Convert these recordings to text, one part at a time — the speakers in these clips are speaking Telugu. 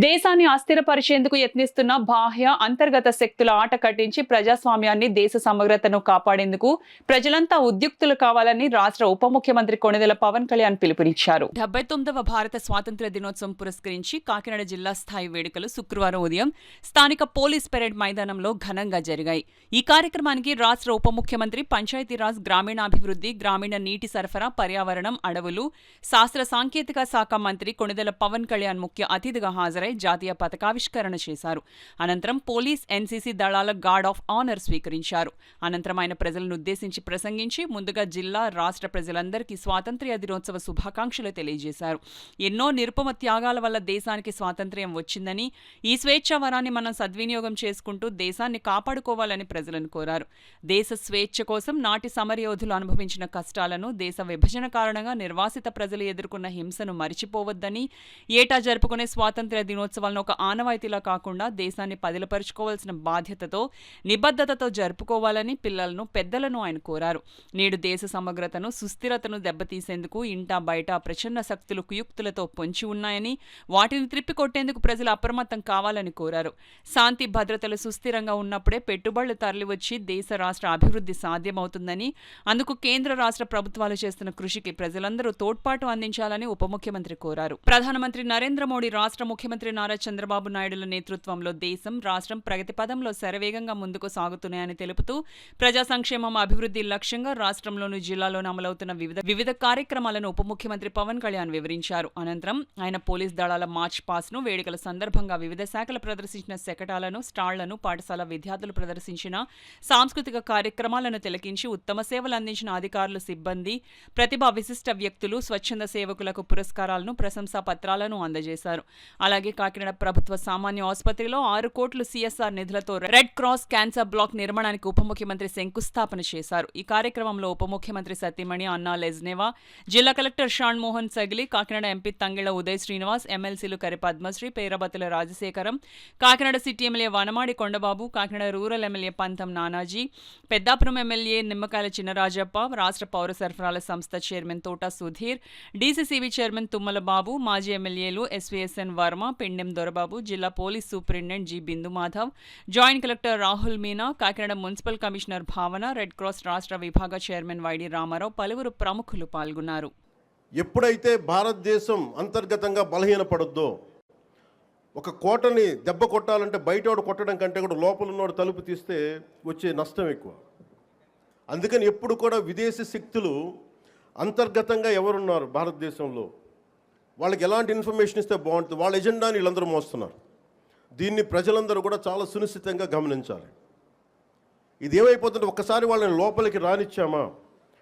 దేశాన్ని అస్థిరపరిచేందుకు యత్నిస్తున్న బాహ్య అంతర్గత శక్తుల ఆట కట్టించి ప్రజాస్వామ్యాన్ని దేశ సమగ్రతను కాపాడేందుకు ప్రజలంతా ఉద్యుక్తులు కావాలని రాష్ట్ర ఉప ముఖ్యమంత్రి కొణిదెల పవన్ కళ్యాణ్ పిలుపునిచ్చారు. 79వ భారత స్వాతంత్ర్య దినోత్సవం పురస్కరించి కాకినాడ జిల్లా స్థాయి వేడుకలు శుక్రవారం ఉదయం స్థానిక పోలీస్ పెరేడ్ మైదానంలో ఘనంగా జరిగాయి. ఈ కార్యక్రమానికి రాష్ట్ర ఉప ముఖ్యమంత్రి, పంచాయతీరాజ్, గ్రామీణాభివృద్ధి, గ్రామీణ నీటి సరఫరా, పర్యావరణం, అడవులు, శాస్త్ర సాంకేతిక శాఖ మంత్రి కొణిదెల పవన్ కళ్యాణ్ ముఖ్య అతిథిగా హాజరై జాతీయ పతాకావిష్కరణ చేశారు. అనంతరం పోలీస్, ఎన్సీసీ దళాల గార్డ్ ఆఫ్ ఆనర్ స్వీకరించారు. అనంతరం ఆయన ప్రజలను ఉద్దేశించి ప్రసంగించి ముందుగా జిల్లా, రాష్ట్ర ప్రజలందరికీ స్వాతంత్ర్య దినోత్సవ శుభాకాంక్షలు తెలియజేశారు. ఎన్నో నిరుపమ త్యాగాల వల్ల దేశానికి స్వాతంత్ర్యం వచ్చిందని, ఈ స్వేచ్ఛా వరాన్ని మనం సద్వినియోగం చేసుకుంటూ దేశాన్ని కాపాడుకోవాలని ప్రజలను కోరారు. దేశ స్వేచ్ఛ కోసం నాటి సమరయోధులు అనుభవించిన కష్టాలను, దేశ విభజన కారణంగా నిర్వాసిత ప్రజలు ఎదుర్కొన్న హింసను మరిచిపోవద్దని, ఏటా జరుపుకునే స్వాతంత్ర్య దినోత్సవాలను ఒక ఆనవాయితీలా కాకుండా దేశాన్ని పదిలపరుచుకోవాల్సిన బాధ్యతతో, నిబద్ధతతో జరుపుకోవాలని పిల్లలను, పెద్దలను ఆయన కోరారు. నేడు దేశ సమగ్రతను, సుస్థిరతను దెబ్బతీసేందుకు ఇంటా బయట ప్రచన్న శక్తులు కుయుక్తులతో పొంచి ఉన్నాయని, వాటిని త్రిప్పికొట్టేందుకు ప్రజలు అప్రమత్తం కావాలని కోరారు. శాంతి భద్రతలు సుస్థిరంగా ఉన్నప్పుడే పెట్టుబడులు తరలివచ్చి దేశ, రాష్ట్ర అభివృద్ధి సాధ్యమవుతుందని, అందుకు కేంద్ర, రాష్ట్ర ప్రభుత్వాలు చేస్తున్న కృషికి ప్రజలందరూ తోడ్పాటు అందించాలని ఉప ముఖ్యమంత్రి కోరారు. ప్రధానమంత్రి నరేంద్ర మోడీ, రాష్ట్ర ముఖ్యమంత్రి నారా చంద్రబాబు నాయుడుల నేతృత్వంలో దేశం, రాష్ట్రం ప్రగతి పదంలో శరవేగంగా ముందుకు సాగుతున్నాయని తెలుపుతూ ప్రజా సంక్షేమం, అభివృద్ధి లక్ష్యంగా రాష్ట్రంలోని, జిల్లాలోనూ అమలవుతున్న వివిధ కార్యక్రమాలను ఉప ముఖ్యమంత్రి పవన్ కళ్యాణ్ వివరించారు. అనంతరం ఆయన పోలీస్ దళాల మార్చ్ పాస్ ను, వేడుకల సందర్భంగా వివిధ శాఖలు ప్రదర్శించిన శకటాలను, స్టాళ్లను, పాఠశాల విద్యార్థులు ప్రదర్శించిన సాంస్కృతిక కార్యక్రమాలను తిలకించి ఉత్తమ సేవలు అందించిన అధికారులు, సిబ్బంది, ప్రతిభా విశిష్ట వ్యక్తులు, స్వచ్ఛంద సేవకులకు పురస్కారాలను, ప్రశంసా పత్రాలను అందజేశారు. అలాగే కాకినాడ ప్రభుత్వ సామాన్య ఆసుపత్రిలో 6 కోట్లు సిఎస్ఆర్ నిధులతో రెడ్ క్రాస్ క్యాన్సర్ బ్లాక్ నిర్మాణానికి ఉప ముఖ్యమంత్రి శంకుస్థాపన చేశారు. ఈ కార్యక్రమంలో ఉప ముఖ్యమంత్రి సతీమణి అన్నా లెజ్నేవా, జిల్లా కలెక్టర్ షాన్ మోహన్ సగిలి, కాకినాడ ఎంపీ తంగెళ్ల ఉదయ్ శ్రీనివాస్, ఎమ్మెల్సీలు Kari Padmasri, Perabathula Rajasekharam, Kakinada city MLA Vanamadi Kondababu, Kakinada rural MLA Pantham Nanaji, Peddapuram MLA నిమ్మకాయల చిన్నరాజప్ప, రాష్ట్ర పౌర సరఫరాల సంస్థ chairman Thota Sudheer, DCCB chairman Tummala Babu, మాజీ ఎమ్మెల్యేలు ఎస్వీఎస్ఎన్ వర్మ, పెండెం దొరబాబు, జిల్లా police superintendent G Bindu Madhav, joint collector Rahul Meena, Kakinada municipal commissioner Bhavana, red cross రాష్ట్ర విభాగ చైర్మన్ వైడి రామారావు, పలువురు ప్రముఖులు పాల్గొన్నారు. ఎప్పుడైతే భారతదేశం అంతర్గతంగా బలహీనపడద్దో, ఒక కోటని దెబ్బ కొట్టాలంటే బయటోడు కొట్టడం కంటే కూడా లోపల ఉన్నోడు తలుపు తీస్తే వచ్చే నష్టం ఎక్కువ. అందుకని ఎప్పుడు కూడా విదేశీ శక్తులు అంతర్గతంగా ఎవరున్నారు భారతదేశంలో, వాళ్ళకి ఎలాంటి ఇన్ఫర్మేషన్ ఇస్తే బాగుంటుంది, వాళ్ళ ఎజెండాని వీళ్ళందరూ మోస్తున్నారు. దీన్ని ప్రజలందరూ కూడా చాలా సునిశ్చితంగా గమనించాలి. ఇది ఏమైపోతుంటే ఒక్కసారి వాళ్ళని లోపలికి రానిచ్చామా,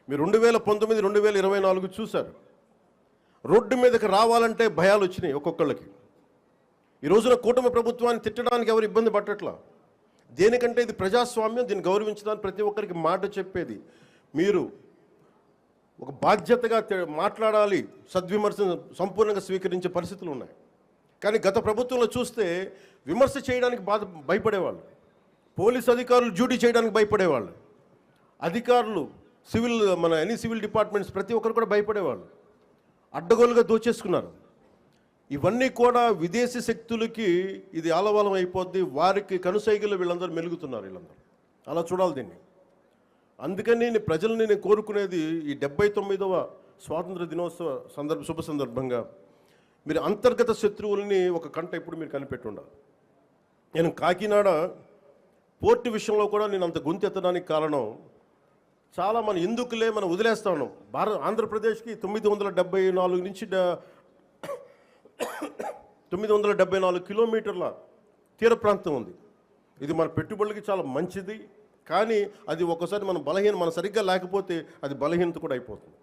మీరు 2019, 2024 చూశారు. రోడ్డు మీదకి రావాలంటే భయాలు వచ్చినాయి ఒక్కొక్కళ్ళకి. ఈ రోజున కూటమి ప్రభుత్వాన్ని తిట్టడానికి ఎవరు ఇబ్బంది పట్టట్లా. దేనికంటే ఇది ప్రజాస్వామ్యం, దీన్ని గౌరవించడానికి ప్రతి ఒక్కరికి మాట చెప్పేది. మీరు ఒక బాధ్యతగా మాట్లాడాలి, సద్విమర్శను సంపూర్ణంగా స్వీకరించే పరిస్థితులు ఉన్నాయి. కానీ గత ప్రభుత్వంలో చూస్తే విమర్శ చేయడానికి భయపడేవాళ్ళు, పోలీస్ అధికారులు డ్యూటీ చేయడానికి భయపడేవాళ్ళు, అధికారులు ఎనీ సివిల్ డిపార్ట్మెంట్స్ ప్రతి ఒక్కరు కూడా భయపడేవాళ్ళు. అడ్డగోలుగా దోచేసుకున్నారు. ఇవన్నీ కూడా విదేశీ శక్తులకి ఇది ఆలవాలం అయిపోద్ది. వారికి కనుసైగలు వీళ్ళందరూ మెలుగుతున్నారు. వీళ్ళందరూ అలా చూడాలి దీన్ని. అందుకని ప్రజల్ని నేను కోరుకునేది, ఈ 79వ స్వాతంత్ర దినోత్సవ శుభ సందర్భంగా మీరు అంతర్గత శత్రువుల్ని ఒక కంట ఇప్పుడు మీరు కనిపెట్టి ఉండాలి. నేను కాకినాడ పోర్టు విషయంలో కూడా నేను అంత గొంతెత్తడానికి కారణం, చాలా మనం ఎందుకులే మనం వదిలేస్తా ఉన్నాం. ఆంధ్రప్రదేశ్కి 974 నుంచి 974 కిలోమీటర్ల తీర ప్రాంతం ఉంది. ఇది మన పెట్టుబడులకి చాలా మంచిది. కానీ అది ఒకసారి మనం సరిగ్గా లేకపోతే అది బలహీనత కూడా అయిపోతుంది.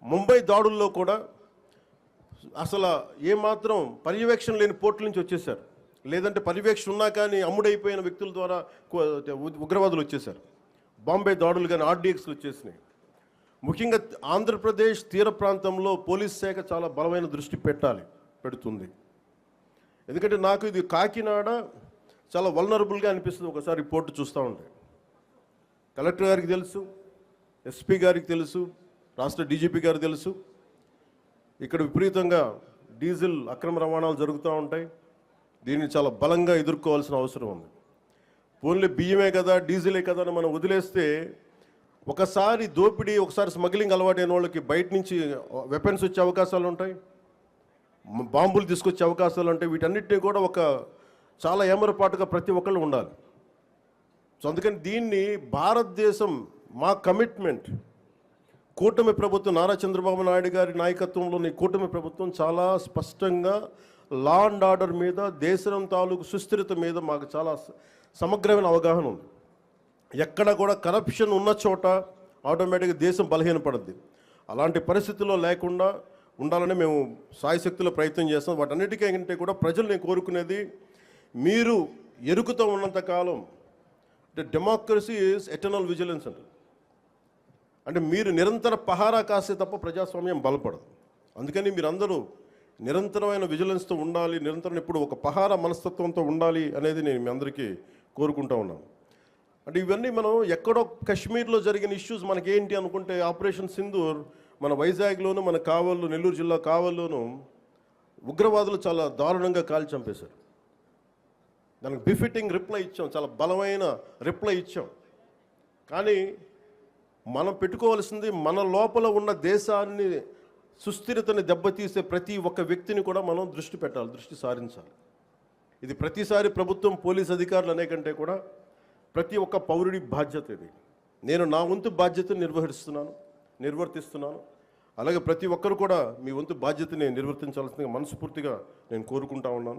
ముంబై దాడుల్లో కూడా అసలు ఏమాత్రం పర్యవేక్షణ లేని పోర్టుల నుంచి వచ్చేసారు. లేదంటే పర్యవేక్షణ ఉన్నా కానీ అమ్ముడైపోయిన వ్యక్తుల ద్వారా ఉగ్రవాదులు వచ్చేసారు. బాంబే దాడులు కానీ ఆర్డీఎక్స్లు వచ్చేసినాయి. ముఖ్యంగా ఆంధ్రప్రదేశ్ తీర ప్రాంతంలో పోలీస్ శాఖ చాలా బలమైన దృష్టి పెడుతుంది. ఎందుకంటే నాకు ఇది కాకినాడ చాలా వల్నరబుల్గా అనిపిస్తుంది ఒకసారి రిపోర్టు చూస్తూ ఉంటే. కలెక్టర్ గారికి తెలుసు, ఎస్పీ గారికి తెలుసు, రాష్ట్ర డీజీపీ గారికి తెలుసు. ఇక్కడ విపరీతంగా డీజిల్ అక్రమ రవాణాలు జరుగుతూ ఉంటాయి. దీన్ని చాలా బలంగా ఎదుర్కోవాల్సిన అవసరం ఉంది. ఓన్లీ బియ్యమే కదా, డీజిలే కదా అని మనం వదిలేస్తే ఒకసారి దోపిడీ, ఒకసారి స్మగ్లింగ్ అలవాటైన వాళ్ళకి బయట నుంచి వెపన్స్ వచ్చే అవకాశాలు ఉంటాయి, బాంబులు తీసుకొచ్చే అవకాశాలు ఉంటాయి. వీటన్నిటిని కూడా ఒక చాలా ఏమరపాటుగా ప్రతి ఒక్కళ్ళు ఉండాలి. సో అందుకని దీన్ని భారతదేశం మా కమిట్మెంట్, కూటమి ప్రభుత్వం నారా చంద్రబాబు నాయుడు గారి నాయకత్వంలోని కూటమి ప్రభుత్వం చాలా స్పష్టంగా లా అండ్ ఆర్డర్ మీద, దేశం తాలూకు సుస్థిరత మీద మాకు చాలా సమగ్రమైన అవగాహన ఉంది. ఎక్కడ కూడా కరప్షన్ ఉన్న చోట ఆటోమేటిక్గా దేశం బలహీనపడుద్ది. అలాంటి పరిస్థితుల్లో లేకుండా ఉండాలని మేము సాయశక్తిలో ప్రయత్నం చేస్తాం. వాటన్నిటికంటే కూడా ప్రజలు నేను కోరుకునేది, మీరు ఎరుకుతో ఉన్నంత కాలం అంటే డెమోక్రసీ ఈజ్ ఎటర్నల్ విజిలెన్స్ అంటే మీరు నిరంతర పహారా కాస్తే తప్ప ప్రజాస్వామ్యం బలపడదు. అందుకని మీరందరూ నిరంతరమైన విజిలెన్స్తో ఉండాలి, నిరంతరం ఇప్పుడు ఒక పహారా మనస్తత్వంతో ఉండాలి అనేది నేను మీ అందరికీ కోరుకుంటా ఉన్నాను. అంటే ఇవన్నీ మనం ఎక్కడో కాశ్మీర్లో జరిగిన ఇష్యూస్ మనకేంటి అనుకుంటే, ఆపరేషన్ సింధూర్ మన వైజాగ్లోను, మన కావల్లో, నెల్లూరు జిల్లా కావల్లోనూ ఉగ్రవాదులు చాలా దారుణంగా కాల్చి చంపేశారు. దానికి బిఫిటింగ్ రిప్లై ఇచ్చాం, చాలా బలమైన రిప్లై ఇచ్చాం. కానీ మనం పెట్టుకోవాల్సింది, మన లోపల ఉన్న దేశాన్ని సుస్థిరతని దెబ్బతీసే ప్రతి ఒక్క వ్యక్తిని కూడా మనం దృష్టి పెట్టాలి, దృష్టి సారించాలి. ఇది ప్రతిసారి ప్రభుత్వం, పోలీస్ అధికారులు అనే కంటే కూడా ప్రతి ఒక్క పౌరుడి బాధ్యత ఇది. నేను నా వంతు బాధ్యతను నిర్వర్తిస్తున్నాను. అలాగే ప్రతి ఒక్కరు కూడా మీ వంతు బాధ్యతని నిర్వర్తించాల్సిందిగా మనస్ఫూర్తిగా నేను కోరుకుంటా ఉన్నాను.